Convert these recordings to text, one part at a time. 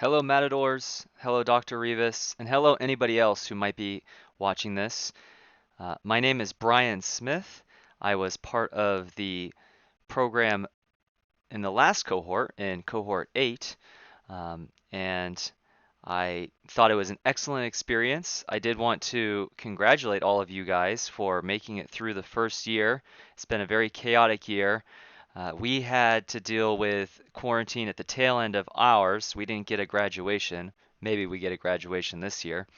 Hello, Matadors. Hello, Dr. Rivas. And hello, anybody else who might be watching this. My name is Brian Smith. I was part of the program in the last cohort, in cohort 8, and I thought it was an excellent experience. I did want to congratulate all of you guys for making it through the first year. It's been a very chaotic year. We had to deal with quarantine at the tail end of ours. We didn't get a graduation. Maybe we get a graduation this year.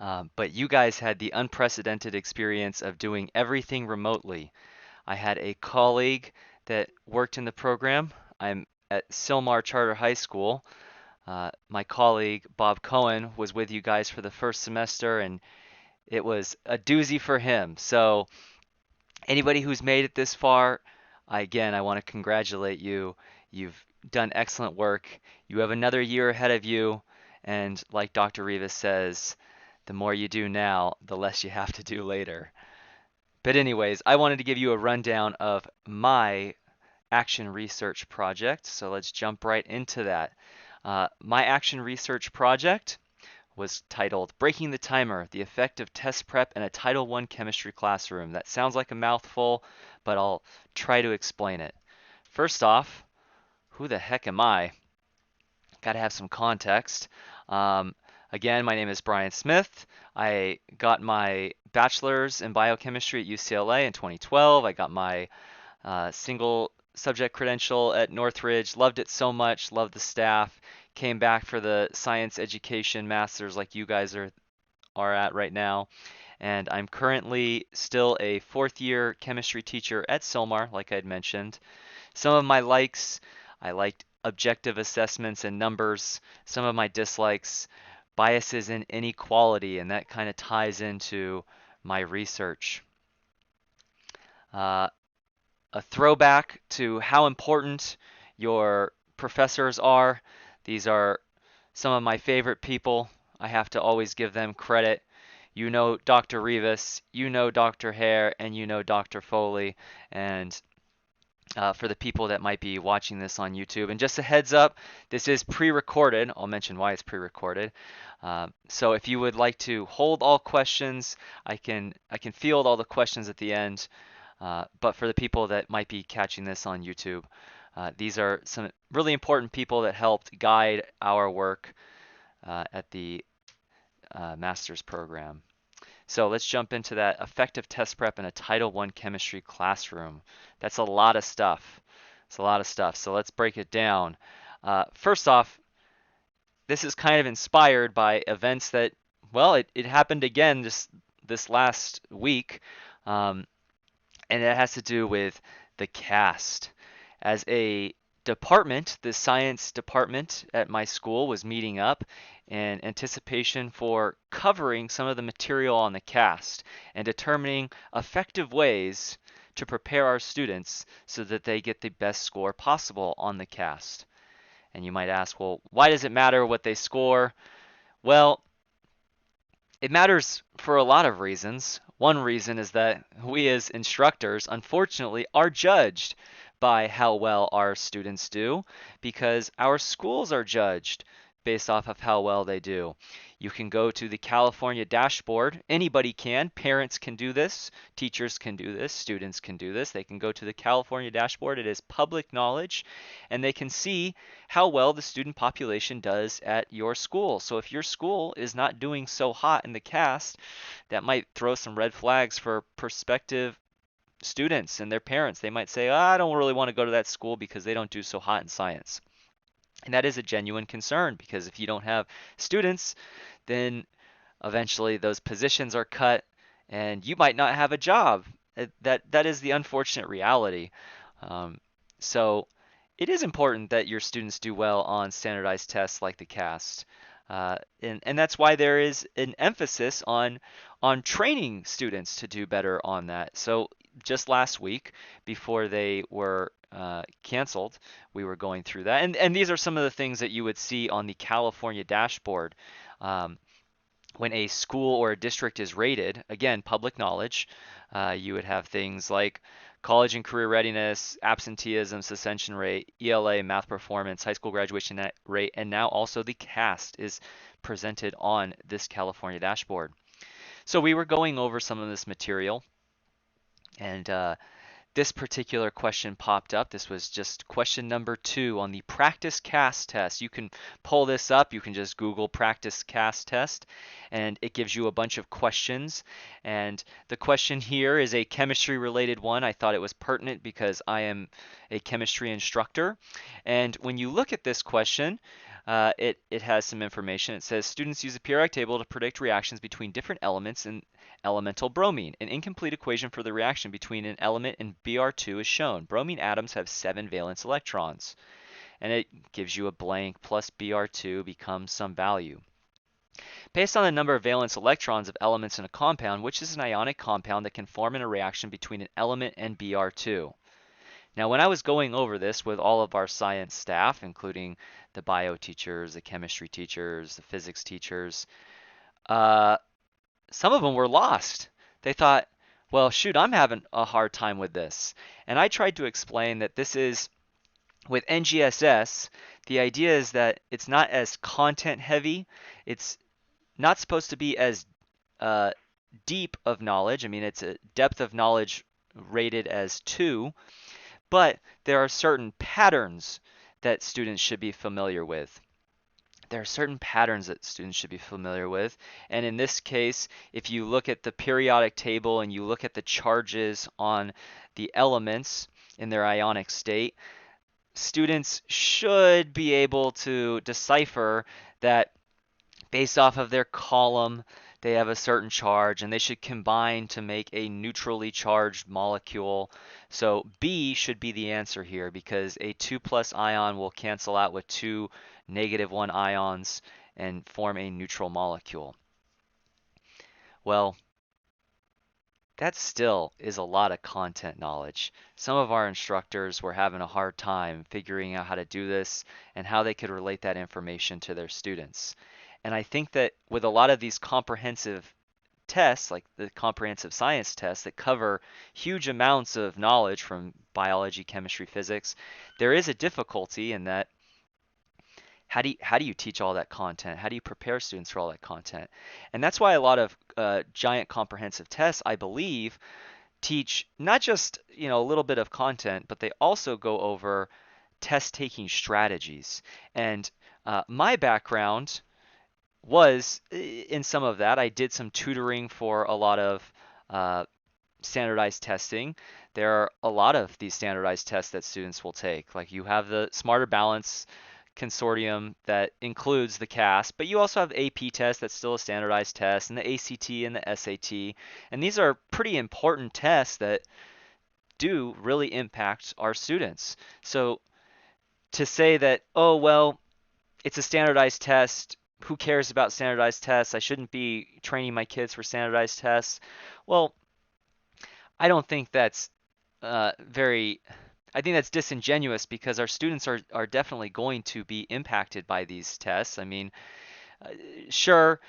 But you guys had the unprecedented experience of doing everything remotely. I had a colleague that worked in the program. I'm at Silmar Charter High School. My colleague, Bob Cohen, was with you guys for the first semester, and it was a doozy for him. So, anybody who's made it this far, I want to congratulate you. You've done excellent work. You have another year ahead of you, and like Dr. Rivas says, the more you do now, the less you have to do later. But anyways, I wanted to give you a rundown of my action research project, so let's jump right into that. My action research project was titled Breaking the Timer, the Effect of Test Prep in a Title I Chemistry Classroom. That sounds like a mouthful, but I'll try to explain it. First off, who the heck am I? Got to have some context. Again, my name is Brian Smith. I got my bachelor's in biochemistry at UCLA in 2012. I got my single subject credential at Northridge. Loved it so much, loved the staff. Came back for the science education masters like you guys are at right now. And I'm currently still a fourth year chemistry teacher at Silmar, like I had mentioned. Some of my likes, I liked objective assessments and numbers. Some of my dislikes, biases and inequality, and that kind of ties into my research. Uh, a throwback to how important your professors are. These are some of my favorite people. I have to always give them credit. You know Dr. Rivas, you know Dr. Hare, and you know Dr. Foley. And for the people that might be watching this on YouTube. And just a heads up, this is pre-recorded. I'll mention why it's pre-recorded. So if you would like to hold all questions, I can field all the questions at the end. But for the people that might be catching this on YouTube, these are some really important people that helped guide our work at the master's program. So let's jump into that effective test prep in a Title I chemistry classroom. That's a lot of stuff. It's a lot of stuff. So let's break it down. First off, this is kind of inspired by events that, well, it happened again this last week, and it has to do with the cast. As a department, the science department at my school was meeting up in anticipation for covering some of the material on the cast and determining effective ways to prepare our students so that they get the best score possible on the cast. And you might ask, well, why does it matter what they score? Well, it matters for a lot of reasons. One reason is that we as instructors, unfortunately, are judged by how well our students do because our schools are judged based off of how well they do. You can go to the California dashboard. Anybody can. Parents can do this. Teachers can do this. Students can do this. They can go to the California dashboard. It is public knowledge, and they can see how well the student population does at your school. So if your school is not doing so hot in the cast, that might throw some red flags for prospective students and their parents. They might say, I don't really want to go to that school because they don't do so hot in science. And that is a genuine concern because if you don't have students, then eventually those positions are cut and you might not have a job. That is the unfortunate reality. So it is important that your students do well on standardized tests like the CAST. And that's why there is an emphasis on training students to do better on that. So just last week, before they were canceled, we were going through that. And these are some of the things that you would see on the California dashboard. When a school or a district is rated, again, public knowledge, you would have things like college and career readiness, absenteeism, suspension rate, ELA, math performance, high school graduation rate, and now also the CAST is presented on this California dashboard. So we were going over some of this material, and this particular question popped up. This was just question number 2 on the practice CAST test. You can pull this up. You can just Google practice CAST test, and it gives you a bunch of questions. And the question here is a chemistry related one. I thought it was pertinent because I am a chemistry instructor. And when you look at this question, it has some information. It says students use a periodic table to predict reactions between different elements in elemental bromine. An incomplete equation for the reaction between an element and Br2 is shown. Bromine atoms have 7 valence electrons. And it gives you a blank plus Br2 becomes some value. Based on the number of valence electrons of elements in a compound, which is an ionic compound that can form in a reaction between an element and Br2? Now, when I was going over this with all of our science staff, including the bio teachers, the chemistry teachers, the physics teachers, some of them were lost. They thought, well, shoot, I'm having a hard time with this. And I tried to explain that this is, with NGSS, the idea is that it's not as content heavy. It's not supposed to be as deep of knowledge. I mean, it's a depth of knowledge rated as 2, but there are certain patterns that students should be familiar with. There are certain patterns that students should be familiar with. And in this case, if you look at the periodic table and you look at the charges on the elements in their ionic state, students should be able to decipher that based off of their column, they have a certain charge and they should combine to make a neutrally charged molecule. So B should be the answer here because a 2+ ion will cancel out with 2 -1 ions and form a neutral molecule. Well, that still is a lot of content knowledge. Some of our instructors were having a hard time figuring out how to do this and how they could relate that information to their students. And I think that with a lot of these comprehensive tests, like the comprehensive science tests that cover huge amounts of knowledge from biology, chemistry, physics, there is a difficulty in that how do you teach all that content? How do you prepare students for all that content? And that's why a lot of giant comprehensive tests, I believe, teach not just a little bit of content, but they also go over test-taking strategies. And my background was in some of that. I did some tutoring for a lot of standardized testing. There are a lot of these standardized tests that students will take. Like you have the Smarter Balance consortium that includes the CAST, but you also have AP test that's still a standardized test, and the ACT and the SAT. And these are pretty important tests that do really impact our students. So to say that, oh, well, it's a standardized test, who cares about standardized tests? I shouldn't be training my kids for standardized tests. Well, I don't think that's I think that's disingenuous because our students are definitely going to be impacted by these tests. I mean, sure,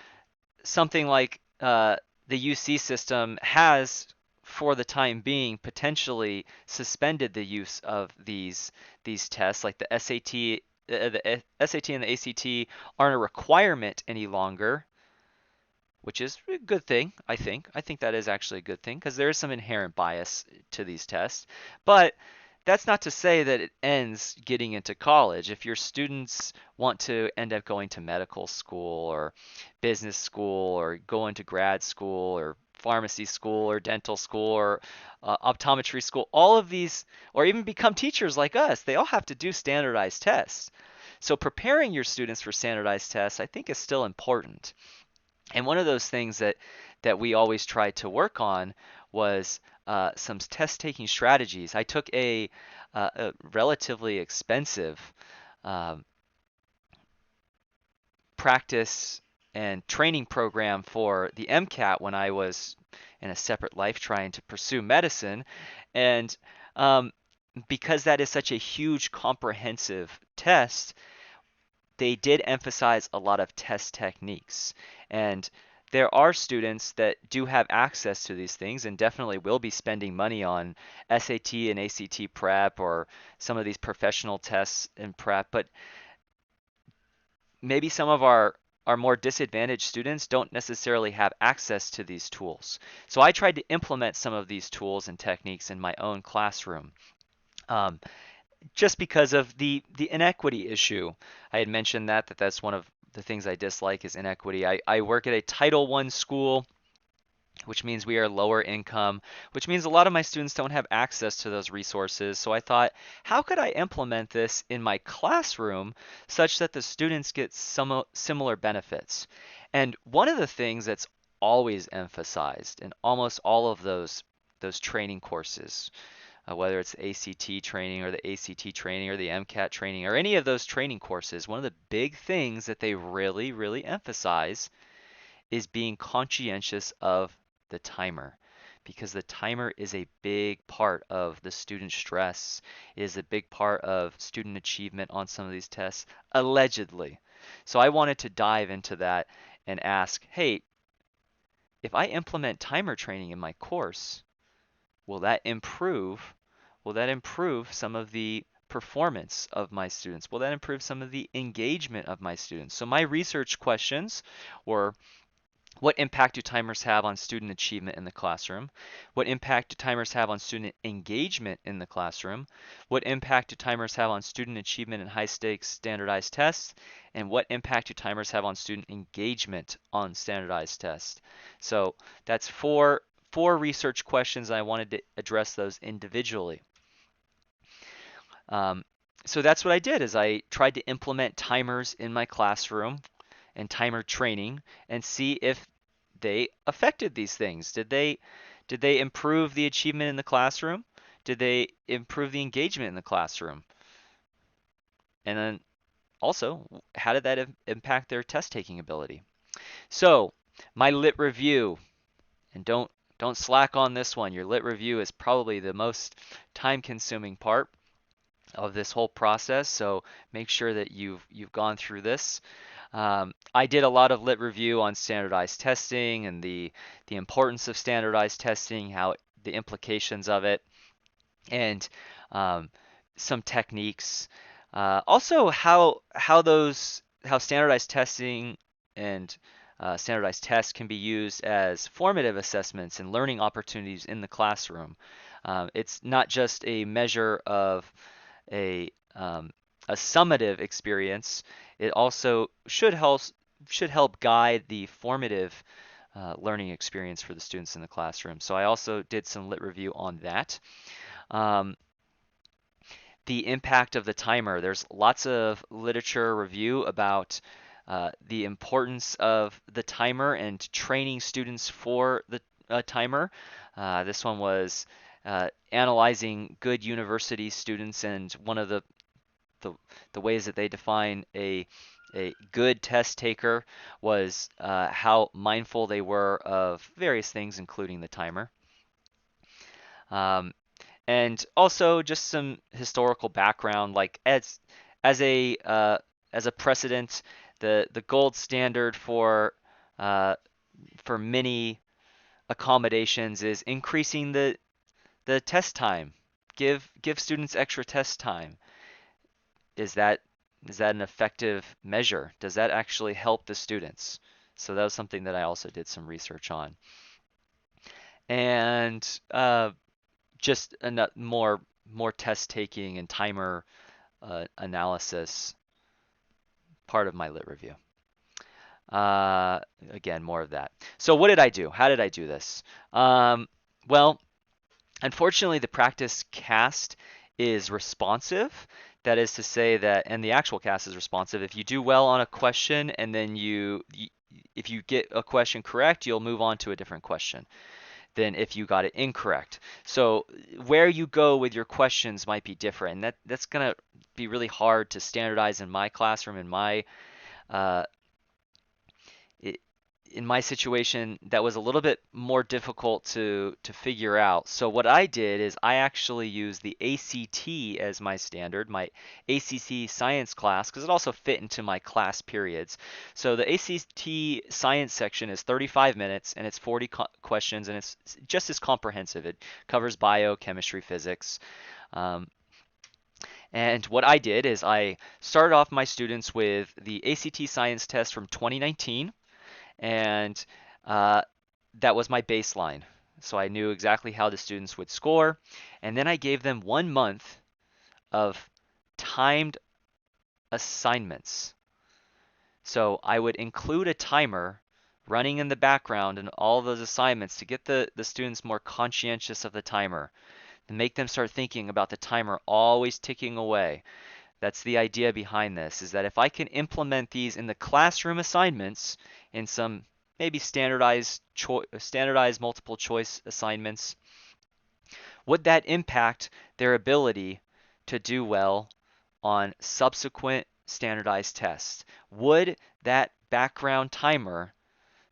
something like the UC system has, for the time being, potentially suspended the use of these tests, like the SAT. The SAT and the ACT aren't a requirement any longer, which is a good thing, I think. I think that is actually a good thing because there is some inherent bias to these tests. But that's not to say that it ends getting into college. If your students want to end up going to medical school or business school or go into grad school or pharmacy school or dental school or optometry school, all of these, or even become teachers like us, they all have to do standardized tests. So preparing your students for standardized tests, I think, is still important. And one of those things that we always tried to work on was some test-taking strategies. I took a relatively expensive practice and training program for the MCAT when I was in a separate life trying to pursue medicine. And because that is such a huge comprehensive test, they did emphasize a lot of test techniques. And there are students that do have access to these things and definitely will be spending money on SAT and ACT prep or some of these professional tests and prep, but maybe some of our more disadvantaged students don't necessarily have access to these tools. So I tried to implement some of these tools and techniques in my own classroom. Um, just because of the inequity issue. I had mentioned that's one of the things I dislike is inequity. I work at a Title I school, which means we are lower income, which means a lot of my students don't have access to those resources. So I thought, how could I implement this in my classroom such that the students get some similar benefits? And one of the things that's always emphasized in almost all of those training courses, whether it's the ACT training or the ACT training or the MCAT training or any of those training courses, one of the big things that they really, really emphasize is being conscientious of the timer, because the timer is a big part of the student stress, is a big part of student achievement on some of these tests, allegedly. So I wanted to dive into that and ask, hey, if I implement timer training in my course, will that improve some of the performance of my students? Will that improve some of the engagement of my students? So my research questions were, what impact do timers have on student achievement in the classroom? What impact do timers have on student engagement in the classroom? What impact do timers have on student achievement in high stakes standardized tests? And what impact do timers have on student engagement on standardized tests? So that's four research questions. I wanted to address those individually. Um, so that's what I did is I tried to implement timers in my classroom and timer training and see if they affected these things. Did they improve the achievement in the classroom? Did they improve the engagement in the classroom? And then also, how did that impact their test taking ability? So, my lit review, and don't slack on this one. Your lit review is probably the most time consuming part of this whole process, so make sure that you've gone through this. I did a lot of lit review on standardized testing and the importance of standardized testing, how the implications of it, and um, some techniques. Also, how standardized testing and standardized tests can be used as formative assessments and learning opportunities in the classroom. It's not just a measure of a um, a summative experience. It also should help guide the formative learning experience for the students in the classroom. So I also did some lit review on that. Um, the impact of the timer. There's lots of literature review about the importance of the timer and training students for the timer. This one was analyzing good university students, and one of the, the ways that they define a good test taker was how mindful they were of various things, including the timer. Um, and also just some historical background, like as a precedent, the gold standard uh, for many accommodations is increasing the test time. Give students extra test time. Is that an effective measure? Does that actually help the students? So that was something that I also did some research on. And just more test taking and timer analysis part of my lit review. Again, more of that. So what did I do? How did I do this? Well, unfortunately, the practice cast is responsive. That is to say that, and the actual cast is responsive. If you do well on a question and then if you get a question correct, you'll move on to a different question than if you got it incorrect. So where you go with your questions might be different. And that's going to be really hard to standardize in my classroom, in my uh, in my situation, that was a little bit more difficult to figure out. So what I did is I actually used the ACT as my standard, my ACT science class, because it also fit into my class periods. So the ACT science section is 35 minutes and it's 40 questions, and it's just as comprehensive. It covers bio, chemistry, physics. Um, and what I did is I started off my students with the ACT science test from 2019, and uh, that was my baseline. So I knew exactly how the students would score. And then I gave them 1 month of timed assignments. So I would include a timer running in the background in all of those assignments to get the students more conscientious of the timer and make them start thinking about the timer always ticking away. That's the idea behind this, is that if I can implement these in the classroom assignments in some maybe standardized multiple choice assignments, would that impact their ability to do well on subsequent standardized tests? Would that background timer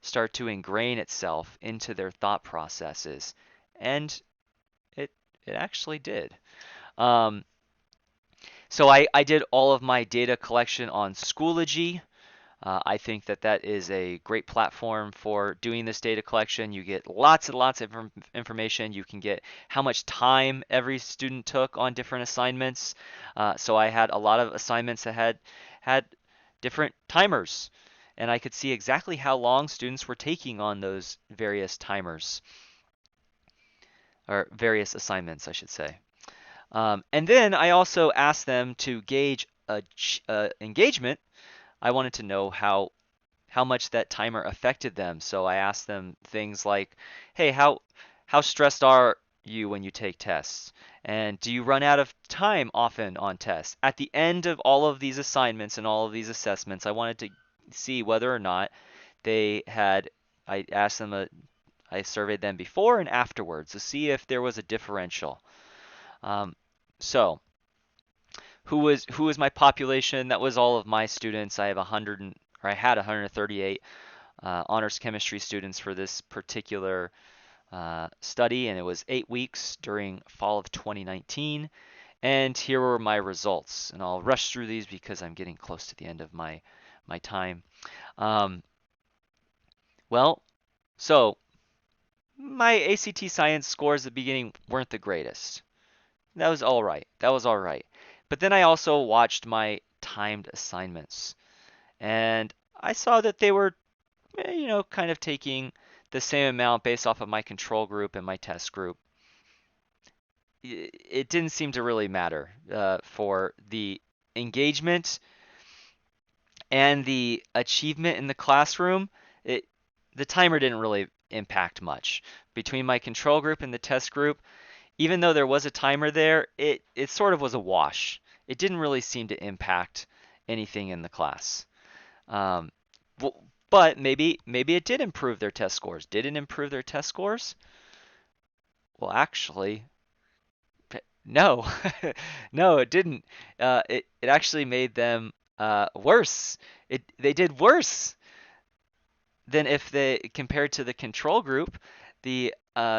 start to ingrain itself into their thought processes? And it it actually did. Um, so I did all of my data collection on Schoology. I think that that is a great platform for doing this data collection. You get lots and lots of information. You can get how much time every student took on different assignments. So I had a lot of assignments that had different timers, and I could see exactly how long students were taking on those various timers, or various assignments, I should say. And then I also asked them to gauge engagement. I wanted to know how much that timer affected them. So I asked them things like, "Hey, how stressed are you when you take tests? And do you run out of time often on tests?" At the end of all of these assignments and all of these assessments, I wanted to see whether or not they had. I asked them I surveyed them before and afterwards to see if there was a differential. Um, so who was my population? That was all of my students. I have 100 or I had 138 honors chemistry students for this particular study, and it was 8 weeks during fall of 2019. And here were my results, and I'll rush through these because I'm getting close to the end of my time. Um, well, so my ACT science scores at the beginning weren't the greatest. That was all right. That was all right. But then I also watched my timed assignments, and I saw that they were, kind of taking the same amount based off of my control group and my test group. It didn't seem to really matter for the engagement and the achievement in the classroom. The timer didn't really impact much. Between my control group and the test group, even though there was a timer there, it sort of was a wash. It didn't really seem to impact anything in the class. Um, but maybe it did improve their test scores. Did it improve their test scores? Well, actually, no, no, it didn't. It actually made them worse. They did worse than if they compared to the control group. The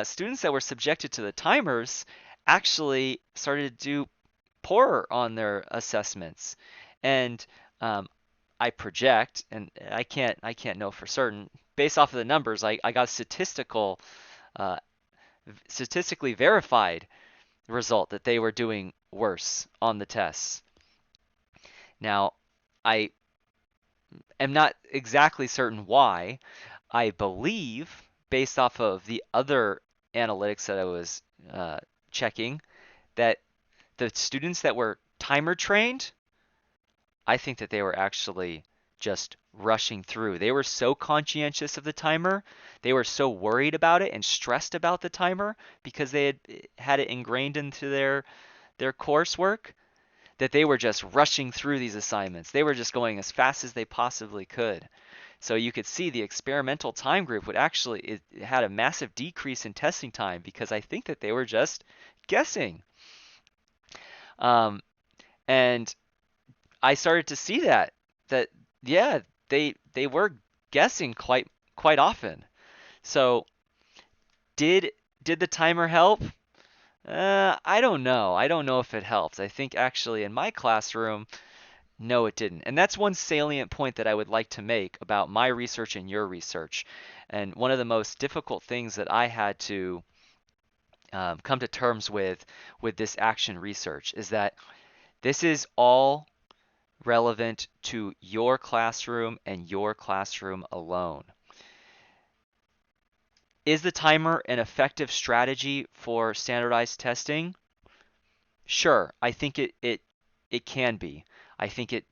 students that were subjected to the timers actually started to do poorer on their assessments, and I project, and I can't know for certain. Based off of the numbers, I got a uh, statistically verified result that they were doing worse on the tests. Now, I am not exactly certain why. I believe, based off of the other analytics that I was checking, that the students that were timer trained, I think that they were actually just rushing through. They were so conscientious of the timer, they were so worried about it and stressed about the timer because they had it ingrained into their coursework, that they were just rushing through these assignments. They were just going as fast as they possibly could. So you could see the experimental time group would actually, it had a massive decrease in testing time because I think that they were just guessing. Um, and I started to see that yeah, they were guessing quite often. So did the timer help? I don't know. I don't know if it helped. I think actually in my classroom, no, it didn't. And that's one salient point that I would like to make about my research and your research. And one of the most difficult things that I had to come to terms with this action research is that this is all relevant to your classroom and your classroom alone. Is the timer an effective strategy for standardized testing? Sure, I think it can be. I think it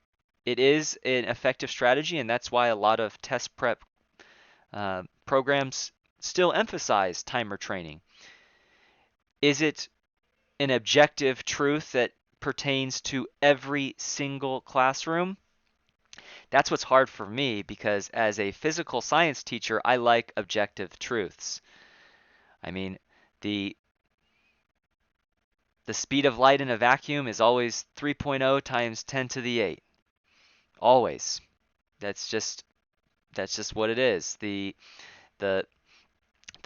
is an effective strategy, and that's why a lot of test prep programs still emphasize timer training. Is it an objective truth that pertains to every single classroom? That's what's hard for me because as a physical science teacher, I like objective truths. I mean, the the speed of light in a vacuum is always 3.0 times 10 to the 8. Always. That's just what it is. The the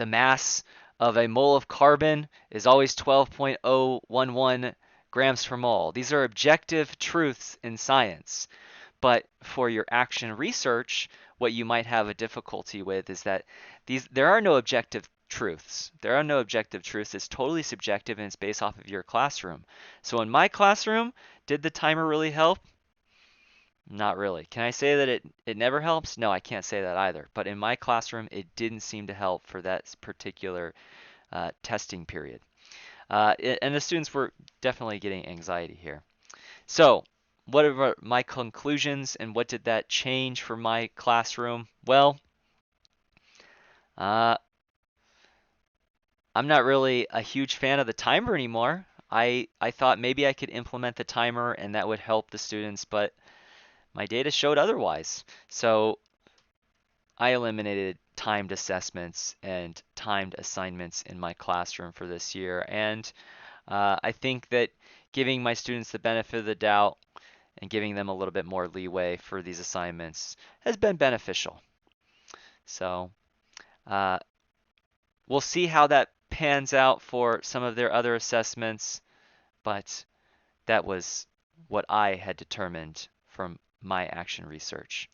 mass of a mole of carbon is always 12.011 grams per mole. These are objective truths in science. But for your action research, what you might have a difficulty with is that there are no objective truths. There are no objective truths. It's totally subjective and it's based off of your classroom. So in my classroom, did the timer really help? Not really. Can I say that it never helps? No, I can't say that either. But in my classroom, it didn't seem to help for that particular testing period. And the students were definitely getting anxiety here. So, what are my conclusions and what did that change for my classroom? Well, I'm not really a huge fan of the timer anymore. I thought maybe I could implement the timer and that would help the students, but my data showed otherwise. So I eliminated timed assessments and timed assignments in my classroom for this year. And I think that giving my students the benefit of the doubt and giving them a little bit more leeway for these assignments has been beneficial. So we'll see how that pans out for some of their other assessments, but that was what I had determined from my action research.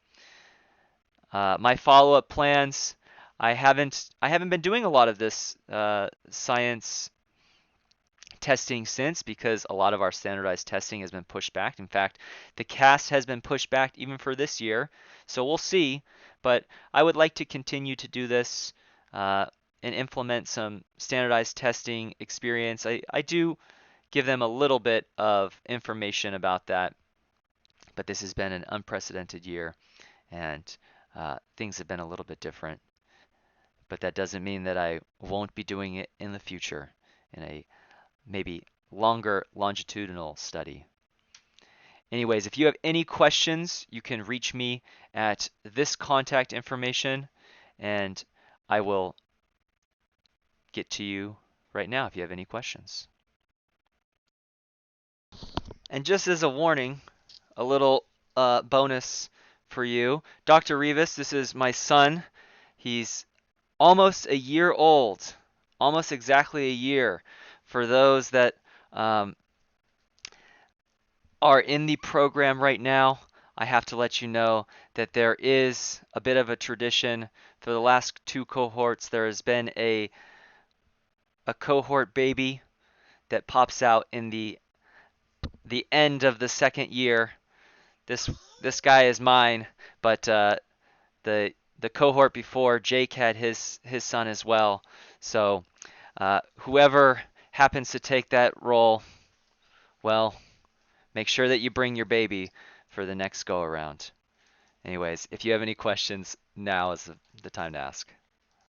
My follow-up plans, I haven't been doing a lot of this science testing since because a lot of our standardized testing has been pushed back. In fact, the CAST has been pushed back even for this year. So we'll see. But I would like to continue to do this and implement some standardized testing experience. I do give them a little bit of information about that. But this has been an unprecedented year and things have been a little bit different. But that doesn't mean that I won't be doing it in the future in a maybe longer longitudinal study. Anyways, if you have any questions, you can reach me at this contact information and I will get to you right now if you have any questions. And just as a warning, a little bonus for you. Dr. Rivas, this is my son. He's almost a year old, almost exactly a year. For those that are in the program right now, I have to let you know that there is a bit of a tradition. For the last two cohorts, there has been a cohort baby that pops out in the end of the second year. This guy is mine, but the cohort before, Jake had his son as well. So whoever happens to take that role, well, make sure that you bring your baby for the next go around. Anyways, if you have any questions, now is the time to ask.